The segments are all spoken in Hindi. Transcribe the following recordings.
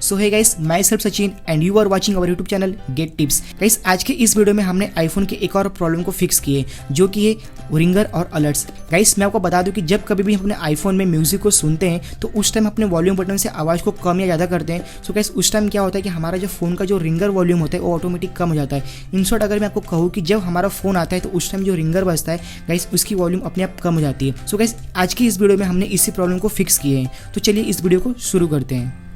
So hey guys, myself Sachin and you are watching our YouTube channel get tips. Guys, आज के इस वीडियो में हमने आईफोन के एक और प्रॉब्लम को फिक्स किए जो कि है रिंगर और अलर्ट्स। गाइस, मैं आपको बता दूं कि जब कभी भी हम अपने आईफोन में म्यूजिक को सुनते हैं तो उस टाइम अपने वॉल्यूम बटन से आवाज़ को कम या ज़्यादा करते हैं। सो गाइस, उस टाइम क्या होता है कि हमारा जो फ़ोन का जो रिंगर वॉल्यूम होता है वो ऑटोमेटिक कम हो जाता है। इन शॉर्ट, अगर मैं आपको कहूँ कि जब हमारा फ़ोन आता है तो उस टाइम जो रिंगर बजता है गाइस, उसकी वॉल्यूम अपने आप कम हो जाती है। सो गाइस, आज की इस वीडियो में हमने इसी प्रॉब्लम को फिक्स किए हैं। तो चलिए इस वीडियो को शुरू करते हैं।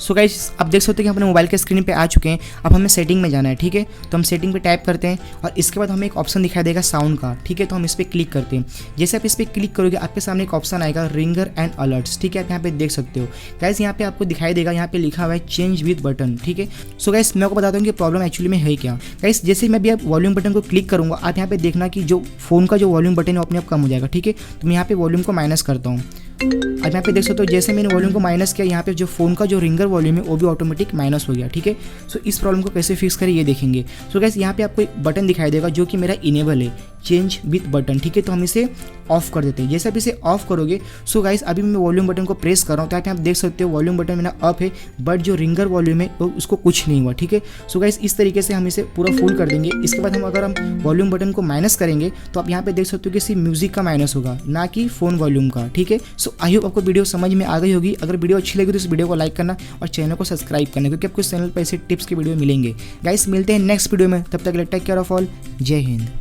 सो गाइस, आप देख सकते हैं कि हम अपने मोबाइल के स्क्रीन पे आ चुके हैं। अब हमें सेटिंग में जाना है, ठीक है। तो हम सेटिंग पे टैप करते हैं और इसके बाद हमें एक ऑप्शन दिखाई देगा साउंड का, ठीक है। तो हम इस पर क्लिक करते हैं। जैसे आप इस पर क्लिक करोगे आपके सामने एक ऑप्शन आएगा रिंगर एंड अलर्ट्स, ठीक है। आप यहाँ पे देख सकते हो गाइस, यहाँ पे आपको दिखाई देगा, यहाँ पे लिखा हुआ है चेंज विद बटन, ठीक है। सो गाइस, मैं आपको बताता हूँ कि प्रॉब्लम एक्चुअली में है क्या। गाइस, जैसे मैं भी आप वॉल्यूम बटन को क्लिक करूँगा, आप यहाँ पे देखना कि जो फोन का जो वॉल्यूम बटन है वो अपने आप कम हो जाएगा, ठीक है। तो मैं यहाँ पे वॉल्यूम को माइनस करता हूँ। अब यहाँ पे देख सकते हो जैसे मैंने वॉल्यूम को माइनस किया, यहाँ पे जो फोन का जो रिंगर वॉल्यूम है वो भी ऑटोमेटिक माइनस हो गया, ठीक है। सो इस प्रॉब्लम को कैसे फिक्स करें ये देखेंगे। सो गाइस, यहाँ पे आपको एक बटन दिखाई देगा जो कि मेरा इनेबल है, चेंज विथ बटन, ठीक है। तो हम इसे ऑफ कर देते हैं। जैसे आप इसे ऑफ करोगे, सो गाइस अभी मैं वॉल्यूम बटन को प्रेस कर रहा हूँ तो आप देख सकते हो वॉल्यूम बटन मेरा अप है, बट जो रिंगर वॉल्यूम है उसको कुछ नहीं हुआ, ठीक है। सो गाइस, इस तरीके से हम इसे पूरा फुल कर देंगे। इसके बाद अगर हम वॉल्यूम बटन को माइनस करेंगे तो आप यहाँ पे देख सकते हो कि सिर्फ म्यूजिक का माइनस होगा, ना कि फोन वॉल्यूम का, ठीक है। सो आई होप आपको वीडियो समझ में आ गई होगी। अगर वीडियो अच्छी लगी तो इस वीडियो को लाइक करना और चैनल को सब्सक्राइब करना, क्योंकि आपको इस चैनल पर ऐसे टिप्स के वीडियो मिलेंगे। गाइस, मिलते हैं नेक्स्ट वीडियो में, तब तक टेक केयर ऑफ ऑल, जय हिंद।